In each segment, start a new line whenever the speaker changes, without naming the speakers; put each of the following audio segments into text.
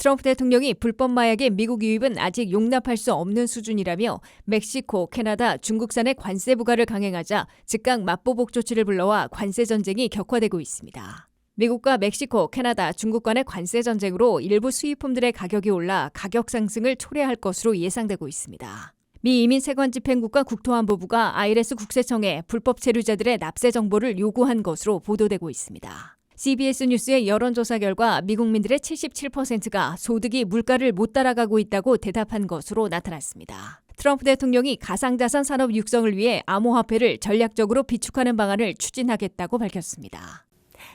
트럼프 대통령이 불법 마약의 미국 유입은 아직 용납할 수 없는 수준이라며 멕시코, 캐나다, 중국산의 관세 부과를 강행하자 즉각 맞보복 조치를 불러와 관세 전쟁이 격화되고 있습니다. 미국과 멕시코, 캐나다, 중국 간의 관세 전쟁으로 일부 수입품들의 가격이 올라 가격 상승을 초래할 것으로 예상되고 있습니다. 미 이민세관집행국과 국토안보부가 IRS 국세청에 불법 체류자들의 납세 정보를 요구한 것으로 보도되고 있습니다. CBS 뉴스의 여론조사 결과 미국민들의 77%가 소득이 물가를 못 따라가고 있다고 대답한 것으로 나타났습니다. 트럼프 대통령이 가상자산 산업 육성을 위해 암호화폐를 전략적으로 비축하는 방안을 추진하겠다고 밝혔습니다.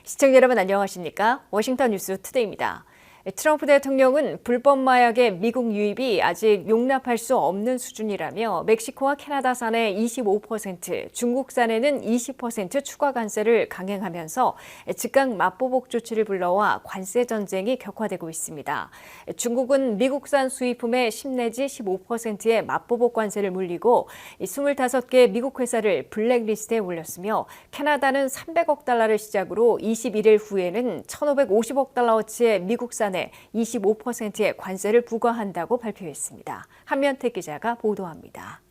시청자 여러분 안녕하십니까? 워싱턴 뉴스 투데이입니다. 트럼프 대통령은 불법 마약의 미국 유입이 아직 용납할 수 없는 수준이라며 멕시코와 캐나다산의 25%, 중국산에는 20% 추가 관세를 강행하면서 즉각 맞보복 조치를 불러와 관세 전쟁이 격화되고 있습니다. 중국은 미국산 수입품의 10 내지 15%의 맞보복 관세를 물리고 25개 미국 회사를 블랙리스트에 올렸으며 캐나다는 300억 달러를 시작으로 21일 후에는 1,550억 달러어치의 미국산 25%의 관세를 부과한다고 발표했습니다. 한면태 기자가 보도합니다.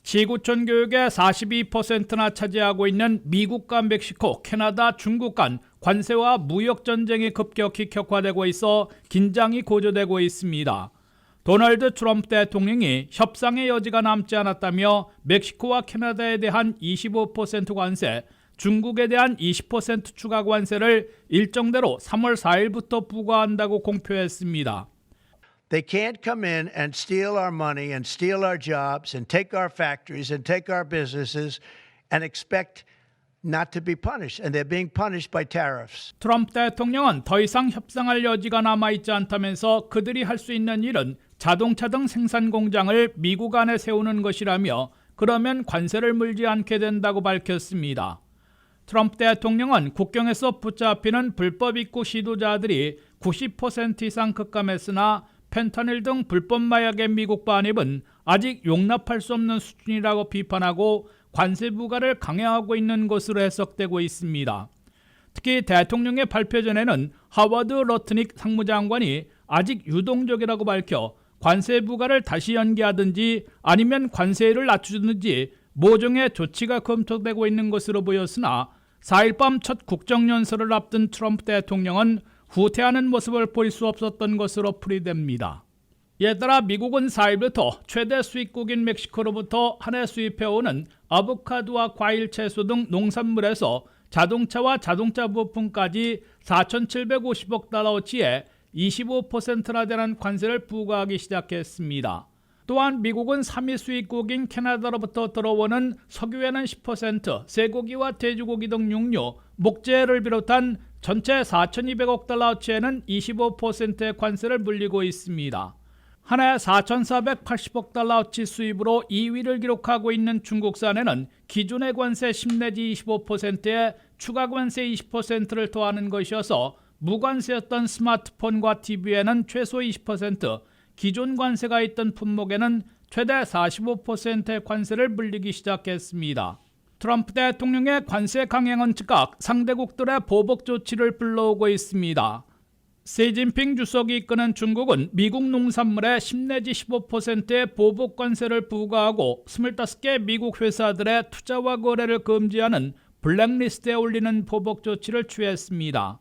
지구촌 교육의 42%나 차지하고 있는 미국과 멕시코, 캐나다, 중국 간 관세와 무역 전쟁이 급격히 격화되고 있어 긴장이 고조되고 있습니다. 도널드 트럼프 대통령이 협상의 여지가 남지 않았다며 멕시코와 캐나다에 대한 25% 관세, 중국에 대한 20% 추가 관세를 일정대로 3월 4일부터 부과한다고 공표했습니다.
They can't come in and steal our money and steal our jobs and take our factories and take our businesses and expect not to be punished. And they're being punished by tariffs.
트럼프 대통령은 더 이상 협상할 여지가 남아있지 않다면서 그들이 할 수 있는 일은 자동차 등 생산 공장을 미국 안에 세우는 것이라며 그러면 관세를 물지 않게 된다고 밝혔습니다. 트럼프 대통령은 국경에서 붙잡히는 불법 입국 시도자들이 90% 이상 급감했으나 펜타닐 등 불법 마약의 미국 반입은 아직 용납할 수 없는 수준이라고 비판하고 관세 부과를 강행하고 있는 것으로 해석되고 있습니다. 특히 대통령의 발표 전에는 하워드 러트닉 상무장관이 아직 유동적이라고 밝혀 관세 부과를 다시 연기하든지 아니면 관세율을 낮추든지 모종의 조치가 검토되고 있는 것으로 보였으나 4일 밤 첫 국정연설을 앞둔 트럼프 대통령은 후퇴하는 모습을 볼 수 없었던 것으로 풀이됩니다. 이에 따라 미국은 4일부터 최대 수입국인 멕시코로부터 한 해 수입해오는 아보카도와 과일, 채소 등 농산물에서 자동차와 자동차 부품까지 4,750억 달러어치의 25%나 되는 관세를 부과하기 시작했습니다. 또한 미국은 3위 수입국인 캐나다로부터 들어오는 석유에는 10%, 쇠고기와 돼지고기 등 육류, 목재를 비롯한 전체 4,200억 달러어치에는 25%의 관세를 물리고 있습니다. 한 해 4,480억 달러어치 수입으로 2위를 기록하고 있는 중국산에는 기존의 관세 10 내지 25%에 추가 관세 20%를 더하는 것이어서 무관세였던 스마트폰과 TV에는 최소 20%, 기존 관세가 있던 품목에는 최대 45%의 관세를 물리기 시작했습니다. 트럼프 대통령의 관세 강행은 즉각 상대국들의 보복 조치를 불러오고 있습니다. 시진핑 주석이 이끄는 중국은 미국 농산물에 10 내지 15%의 보복 관세를 부과하고 25개 미국 회사들의 투자와 거래를 금지하는 블랙리스트에 올리는 보복 조치를 취했습니다.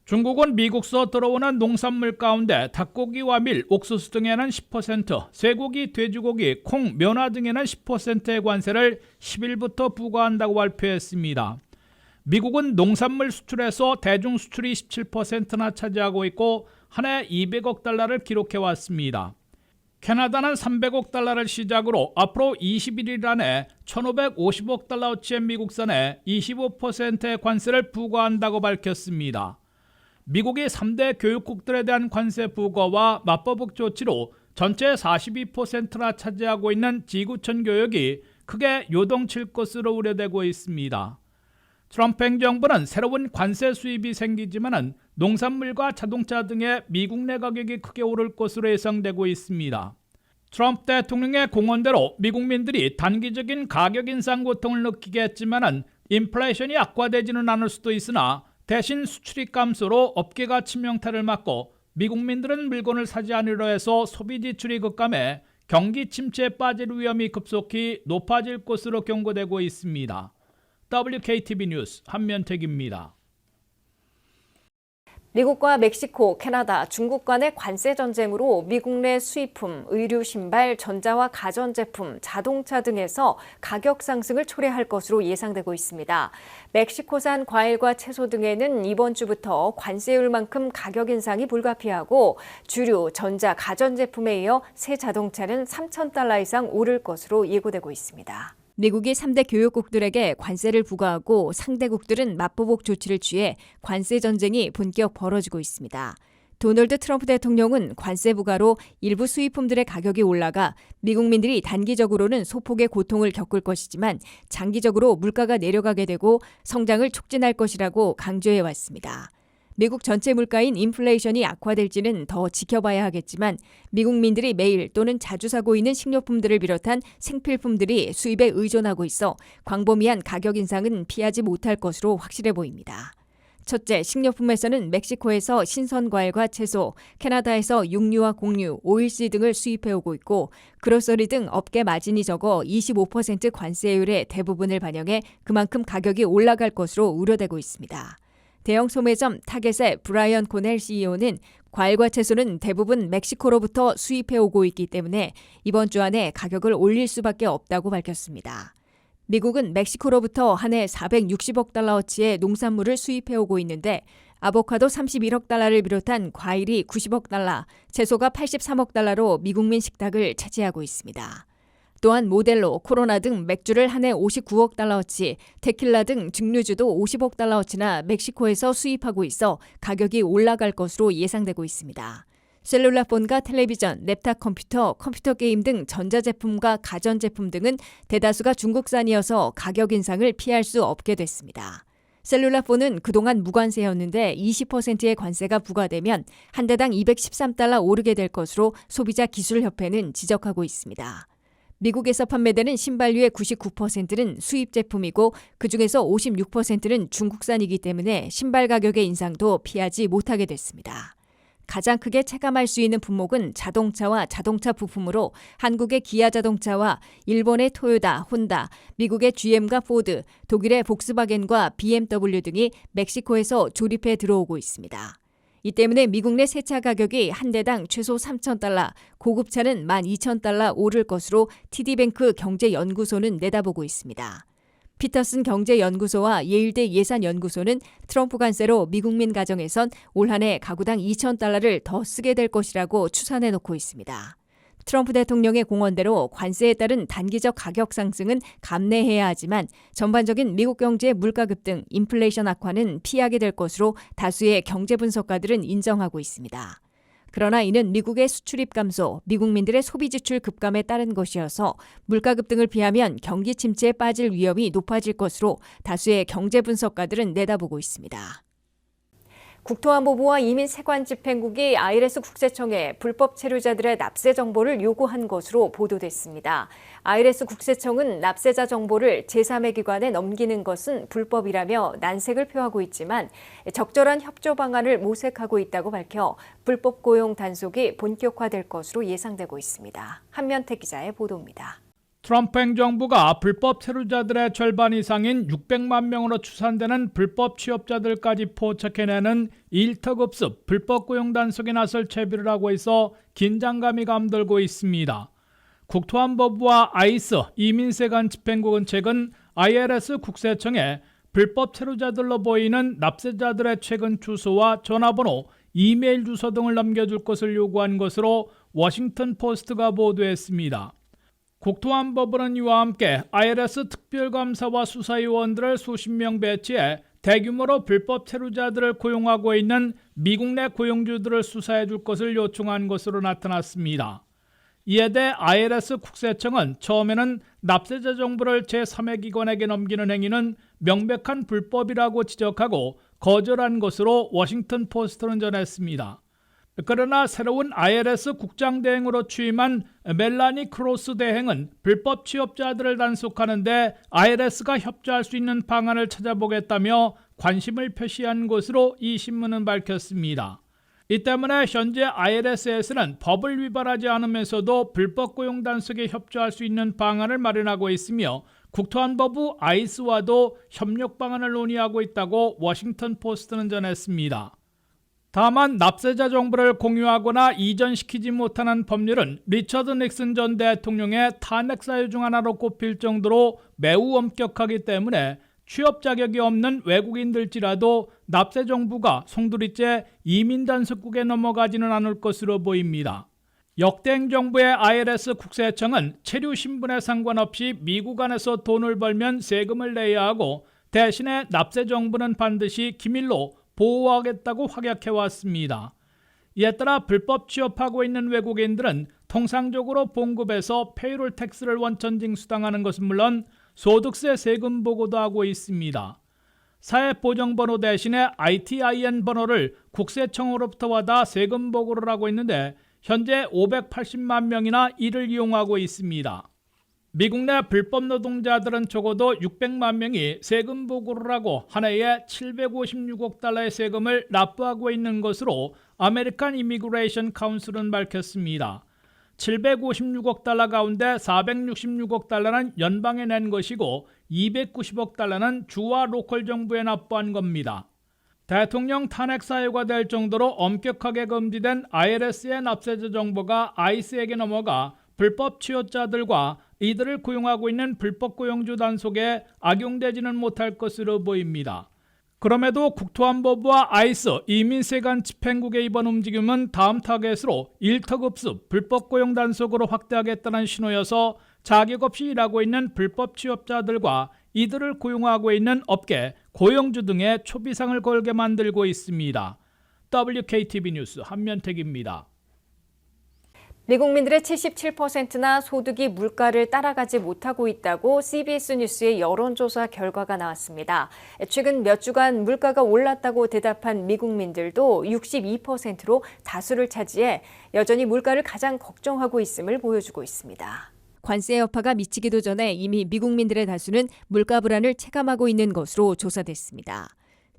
중국은 미국서 들어오는 농산물 가운데 닭고기와 밀, 옥수수 등에는 10%, 쇠고기, 돼지고기, 콩, 면화 등에는 10%의 관세를 10일부터 부과한다고 발표했습니다. 미국은 농산물 수출에서 대중 수출이 17%나 차지하고 있고 한 해 200억 달러를 기록해왔습니다. 캐나다는 300억 달러를 시작으로 앞으로 21일 안에 1,550억 달러어치의 미국산에 25%의 관세를 부과한다고 밝혔습니다. 미국이 3대 교육국들에 대한 관세 부과와 맞보복 조치로 전체 42%나 차지하고 있는 지구촌 교육이 크게 요동칠 것으로 우려되고 있습니다. 트럼프 행정부는 새로운 관세 수입이 생기지만은 농산물과 자동차 등의 미국 내 가격이 크게 오를 것으로 예상되고 있습니다. 트럼프 대통령의 공언대로 미국민들이 단기적인 가격 인상 고통을 느끼겠지만은 인플레이션이 악화되지는 않을 수도 있으나 대신 수출입 감소로 업계가 치명타를 맞고 미국민들은 물건을 사지 않으려 해서 소비 지출이 급감해 경기 침체에 빠질 위험이 급속히 높아질 것으로 경고되고 있습니다. WKTV 뉴스 한면택입니다.
미국과 멕시코, 캐나다, 중국 간의 관세 전쟁으로 미국 내 수입품, 의류, 신발, 전자와 가전제품, 자동차 등에서 가격 상승을 초래할 것으로 예상되고 있습니다. 멕시코산 과일과 채소 등에는 이번 주부터 관세율만큼 가격 인상이 불가피하고 주류, 전자, 가전제품에 이어 새 자동차는 $3,000 이상 오를 것으로 예고되고 있습니다. 미국이 3대 교역국들에게 관세를 부과하고 상대국들은 맞보복 조치를 취해 관세 전쟁이 본격 벌어지고 있습니다. 도널드 트럼프 대통령은 관세 부과로 일부 수입품들의 가격이 올라가 미국민들이 단기적으로는 소폭의 고통을 겪을 것이지만 장기적으로 물가가 내려가게 되고 성장을 촉진할 것이라고 강조해 왔습니다. 미국 전체 물가인 인플레이션이 악화될지는 더 지켜봐야 하겠지만 미국민들이 매일 또는 자주 사고 있는 식료품들을 비롯한 생필품들이 수입에 의존하고 있어 광범위한 가격 인상은 피하지 못할 것으로 확실해 보입니다. 첫째, 식료품에서는 멕시코에서 신선 과일과 채소, 캐나다에서 육류와 곡류, 오일씨 등을 수입해오고 있고 그로서리 등 업계 마진이 적어 25% 관세율의 대부분을 반영해 그만큼 가격이 올라갈 것으로 우려되고 있습니다. 대형 소매점 타겟의 브라이언 코넬 CEO는 과일과 채소는 대부분 멕시코로부터 수입해오고 있기 때문에 이번 주 안에 가격을 올릴 수밖에 없다고 밝혔습니다. 미국은 멕시코로부터 한 해 460억 달러어치의 농산물을 수입해오고 있는데 아보카도 31억 달러를 비롯한 과일이 90억 달러, 채소가 83억 달러로 미국민 식탁을 차지하고 있습니다. 또한 모델로, 코로나 등 맥주를 한 해 59억 달러어치, 테킬라 등 증류주도 50억 달러어치나 멕시코에서 수입하고 있어 가격이 올라갈 것으로 예상되고 있습니다. 셀룰라폰과 텔레비전, 랩탑 컴퓨터, 컴퓨터 게임 등 전자제품과 가전제품 등은 대다수가 중국산이어서 가격 인상을 피할 수 없게 됐습니다. 셀룰라폰은 그동안 무관세였는데 20%의 관세가 부과되면 한 대당 213달러 오르게 될 것으로 소비자기술협회는 지적하고 있습니다. 미국에서 판매되는 신발류의 99%는 수입 제품이고 그중에서 56%는 중국산이기 때문에 신발 가격의 인상도 피하지 못하게 됐습니다. 가장 크게 체감할 수 있는 품목은 자동차와 자동차 부품으로 한국의 기아 자동차와 일본의 토요타, 혼다, 미국의 GM과 포드, 독일의 복스바겐과 BMW 등이 멕시코에서 조립해 들어오고 있습니다. 이 때문에 미국 내 새 차 가격이 한 대당 최소 $3,000, 고급차는 $12,000 오를 것으로 TD뱅크 경제연구소는 내다보고 있습니다. 피터슨 경제연구소와 예일대 예산연구소는 트럼프 관세로 미국민 가정에선 올 한 해 가구당 $2,000를 더 쓰게 될 것이라고 추산해 놓고 있습니다. 트럼프 대통령의 공언대로 관세에 따른 단기적 가격 상승은 감내해야 하지만 전반적인 미국 경제의 물가 급등, 인플레이션 악화는 피하게 될 것으로 다수의 경제 분석가들은 인정하고 있습니다. 그러나 이는 미국의 수출입 감소, 미국민들의 소비 지출 급감에 따른 것이어서 물가 급등을 피하면 경기 침체에 빠질 위험이 높아질 것으로 다수의 경제 분석가들은 내다보고 있습니다. 국토안보부와 이민세관집행국이 IRS 국세청에 불법 체류자들의 납세 정보를 요구한 것으로 보도됐습니다. IRS 국세청은 납세자 정보를 제3의 기관에 넘기는 것은 불법이라며 난색을 표하고 있지만 적절한 협조 방안을 모색하고 있다고 밝혀 불법 고용 단속이 본격화될 것으로 예상되고 있습니다. 한면택 기자의 보도입니다.
트럼프 행정부가 불법 체류자들의 절반 이상인 600만 명으로 추산되는 불법 취업자들까지 포착해내는 일터급습 불법 고용 단속에 나설 채비를 하고 있어 긴장감이 감돌고 있습니다. 국토안보부와 아이스 이민세관 집행국은 최근 IRS 국세청에 불법 체류자들로 보이는 납세자들의 최근 주소와 전화번호, 이메일 주소 등을 넘겨줄 것을 요구한 것으로 워싱턴 포스트가 보도했습니다. 국토안보부는 이와 함께 IRS 특별감사와 수사요원들을 수십 명 배치해 대규모로 불법 체류자들을 고용하고 있는 미국 내 고용주들을 수사해 줄 것을 요청한 것으로 나타났습니다. 이에 대해 IRS 국세청은 처음에는 납세자 정보를 제3의 기관에게 넘기는 행위는 명백한 불법이라고 지적하고 거절한 것으로 워싱턴 포스트는 전했습니다. 그러나 새로운 IRS 국장 대행으로 취임한 멜라니 크로스 대행은 불법 취업자들을 단속하는 데 IRS가 협조할 수 있는 방안을 찾아보겠다며 관심을 표시한 것으로 이 신문은 밝혔습니다. 이 때문에 현재 IRS에서는 법을 위반하지 않으면서도 불법 고용 단속에 협조할 수 있는 방안을 마련하고 있으며 국토안보부 아이스와도 협력 방안을 논의하고 있다고 워싱턴 포스트는 전했습니다. 다만 납세자 정보를 공유하거나 이전시키지 못하는 법률은 리처드 닉슨 전 대통령의 탄핵 사유 중 하나로 꼽힐 정도로 매우 엄격하기 때문에 취업 자격이 없는 외국인들지라도 납세 정부가 송두리째 이민 단속국에 넘어가지는 않을 것으로 보입니다. 역대 행정부의 IRS 국세청은 체류 신분에 상관없이 미국 안에서 돈을 벌면 세금을 내야 하고 대신에 납세 정부는 반드시 기밀로 보호하겠다고 확약해왔습니다. 이에 따라 불법 취업하고 있는 외국인들은 통상적으로 봉급에서 페이롤 텍스를 원천 징수당하는 것은 물론 소득세 세금 보고도 하고 있습니다. 사회보장번호 대신에 ITIN 번호를 국세청으로부터 받아 세금 보고를 하고 있는데 현재 580만 명이나 이를 이용하고 있습니다. 미국 내 불법 노동자들은 적어도 600만 명이 세금 보고를 하고 한 해에 756억 달러의 세금을 납부하고 있는 것으로 아메리칸 이미그레이션 카운슬은 밝혔습니다. 756억 달러 가운데 466억 달러는 연방에 낸 것이고 290억 달러는 주와 로컬 정부에 납부한 겁니다. 대통령 탄핵 사유가 될 정도로 엄격하게 금지된 IRS의 납세자 정보가 아이스에게 넘어가 불법 취업자들과 이들을 고용하고 있는 불법 고용주 단속에 악용되지는 못할 것으로 보입니다. 그럼에도 국토안보부와 아이스, 이민세 간 집행국의 이번 움직임은 다음 타겟으로 일터급습, 불법 고용 단속으로 확대하겠다는 신호여서 자격 없이 일하고 있는 불법 취업자들과 이들을 고용하고 있는 업계, 고용주 등의 초비상을 걸게 만들고 있습니다. WKTV 뉴스 한면택입니다.
미국민들의 77%나 소득이 물가를 따라가지 못하고 있다고 CBS 뉴스의 여론조사 결과가 나왔습니다. 최근 몇 주간 물가가 올랐다고 대답한 미국민들도 62%로 다수를 차지해 여전히 물가를 가장 걱정하고 있음을 보여주고 있습니다. 관세 여파가 미치기도 전에 이미 미국민들의 다수는 물가 불안을 체감하고 있는 것으로 조사됐습니다.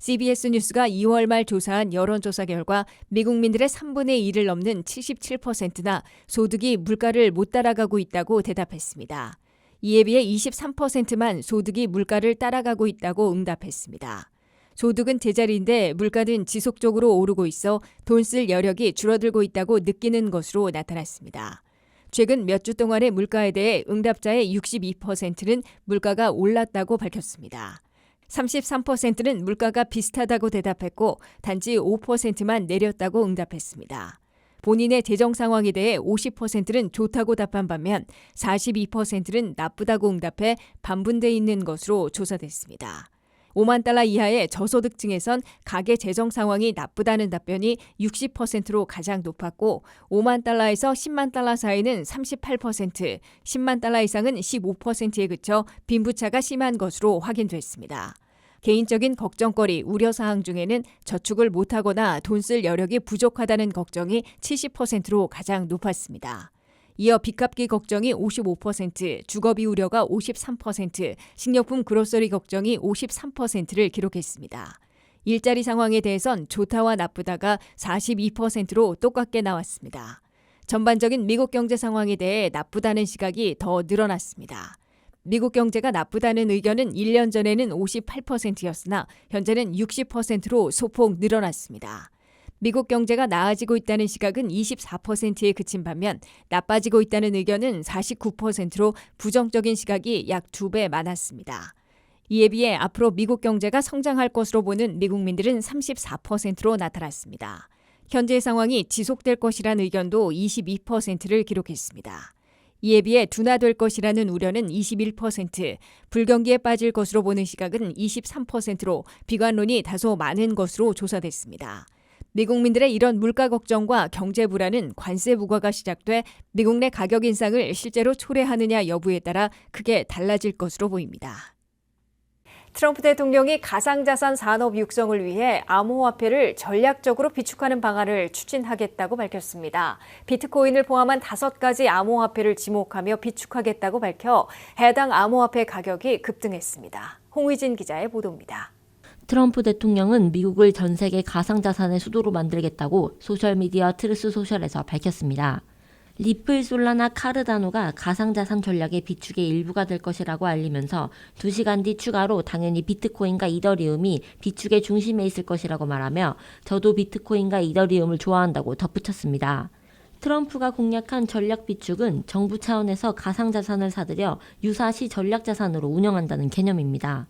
CBS 뉴스가 2월 말 조사한 여론조사 결과 미국민들의 3분의 1을 넘는 77%나 소득이 물가를 못 따라가고 있다고 대답했습니다. 이에 비해 23%만 소득이 물가를 따라가고 있다고 응답했습니다. 소득은 제자리인데 물가는 지속적으로 오르고 있어 돈 쓸 여력이 줄어들고 있다고 느끼는 것으로 나타났습니다. 최근 몇 주 동안의 물가에 대해 응답자의 62%는 물가가 올랐다고 밝혔습니다. 33%는 물가가 비슷하다고 대답했고 단지 5%만 내렸다고 응답했습니다. 본인의 재정 상황에 대해 50%는 좋다고 답한 반면 42%는 나쁘다고 응답해 반분돼 있는 것으로 조사됐습니다. 5만 달러 이하의 저소득층에선 가계 재정 상황이 나쁘다는 답변이 60%로 가장 높았고 5만 달러에서 10만 달러 사이는 38%, 10만 달러 이상은 15%에 그쳐 빈부차가 심한 것으로 확인됐습니다. 개인적인 걱정거리, 우려사항 중에는 저축을 못하거나 돈 쓸 여력이 부족하다는 걱정이 70%로 가장 높았습니다. 이어 빚갚기 걱정이 55%, 주거비 우려가 53%, 식료품 그로서리 걱정이 53%를 기록했습니다. 일자리 상황에 대해선 좋다와 나쁘다가 42%로 똑같게 나왔습니다. 전반적인 미국 경제 상황에 대해 나쁘다는 시각이 더 늘어났습니다. 미국 경제가 나쁘다는 의견은 1년 전에는 58%였으나 현재는 60%로 소폭 늘어났습니다. 미국 경제가 나아지고 있다는 시각은 24%에 그친 반면 나빠지고 있다는 의견은 49%로 부정적인 시각이 약 2배 많았습니다. 이에 비해 앞으로 미국 경제가 성장할 것으로 보는 미국민들은 34%로 나타났습니다. 현재 상황이 지속될 것이라는 의견도 22%를 기록했습니다. 이에 비해 둔화될 것이라는 우려는 21%, 불경기에 빠질 것으로 보는 시각은 23%로 비관론이 다소 많은 것으로 조사됐습니다. 미국민들의 이런 물가 걱정과 경제 불안은 관세 부과가 시작돼 미국 내 가격 인상을 실제로 초래하느냐 여부에 따라 크게 달라질 것으로 보입니다. 트럼프 대통령이 가상자산 산업 육성을 위해 암호화폐를 전략적으로 비축하는 방안을 추진하겠다고 밝혔습니다. 비트코인을 포함한 5가지 암호화폐를 지목하며 비축하겠다고 밝혀 해당 암호화폐 가격이 급등했습니다. 홍의진 기자의 보도입니다.
트럼프 대통령은 미국을 전 세계 가상자산의 수도로 만들겠다고 소셜미디어 트루스 소셜에서 밝혔습니다. 리플, 솔라나, 카르다노가 가상자산 전략의 비축의 일부가 될 것이라고 알리면서 2시간 뒤 추가로 당연히 비트코인과 이더리움이 비축의 중심에 있을 것이라고 말하며 저도 비트코인과 이더리움을 좋아한다고 덧붙였습니다. 트럼프가 공약한 전략 비축은 정부 차원에서 가상자산을 사들여 유사시 전략자산으로 운영한다는 개념입니다.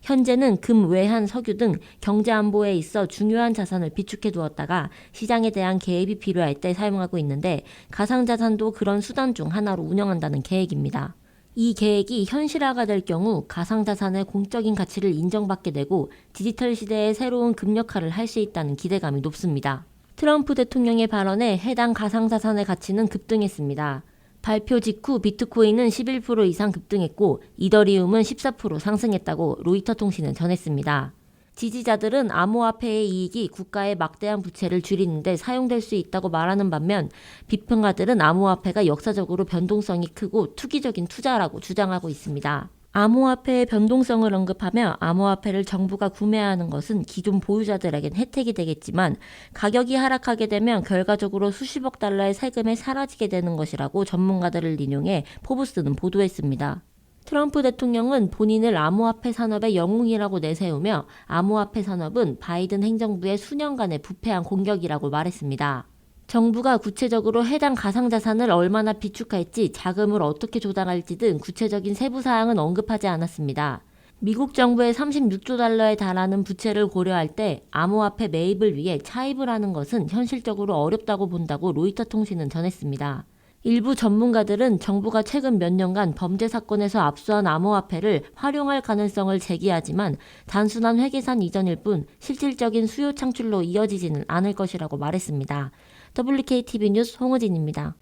현재는 금, 외환, 석유 등 경제 안보에 있어 중요한 자산을 비축해 두었다가 시장에 대한 개입이 필요할 때 사용하고 있는데 가상자산도 그런 수단 중 하나로 운영한다는 계획입니다. 이 계획이 현실화가 될 경우 가상자산의 공적인 가치를 인정받게 되고 디지털 시대의 새로운 금 역할을 할 수 있다는 기대감이 높습니다. 트럼프 대통령의 발언에 해당 가상자산의 가치는 급등했습니다. 발표 직후 비트코인은 11% 이상 급등했고 이더리움은 14% 상승했다고 로이터 통신은 전했습니다. 지지자들은 암호화폐의 이익이 국가의 막대한 부채를 줄이는 데 사용될 수 있다고 말하는 반면 비평가들은 암호화폐가 역사적으로 변동성이 크고 투기적인 투자라고 주장하고 있습니다. 암호화폐의 변동성을 언급하며 암호화폐를 정부가 구매하는 것은 기존 보유자들에겐 혜택이 되겠지만 가격이 하락하게 되면 결과적으로 수십억 달러의 세금이 사라지게 되는 것이라고 전문가들을 인용해 포브스는 보도했습니다. 트럼프 대통령은 본인을 암호화폐 산업의 영웅이라고 내세우며 암호화폐 산업은 바이든 행정부의 수년간의 부패한 공격이라고 말했습니다. 정부가 구체적으로 해당 가상자산을 얼마나 비축할지, 자금을 어떻게 조달할지 등 구체적인 세부 사항은 언급하지 않았습니다. 미국 정부의 36조 달러에 달하는 부채를 고려할 때 암호화폐 매입을 위해 차입을 하는 것은 현실적으로 어렵다고 본다고 로이터 통신은 전했습니다. 일부 전문가들은 정부가 최근 몇 년간 범죄 사건에서 압수한 암호화폐를 활용할 가능성을 제기하지만 단순한 회계산 이전일 뿐 실질적인 수요 창출로 이어지지는 않을 것이라고 말했습니다. WKTV 뉴스 홍의진입니다.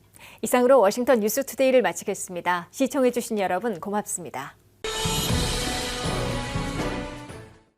이상으로 워싱턴 뉴스투데이를 마치겠습니다. 시청해주신 여러분 고맙습니다.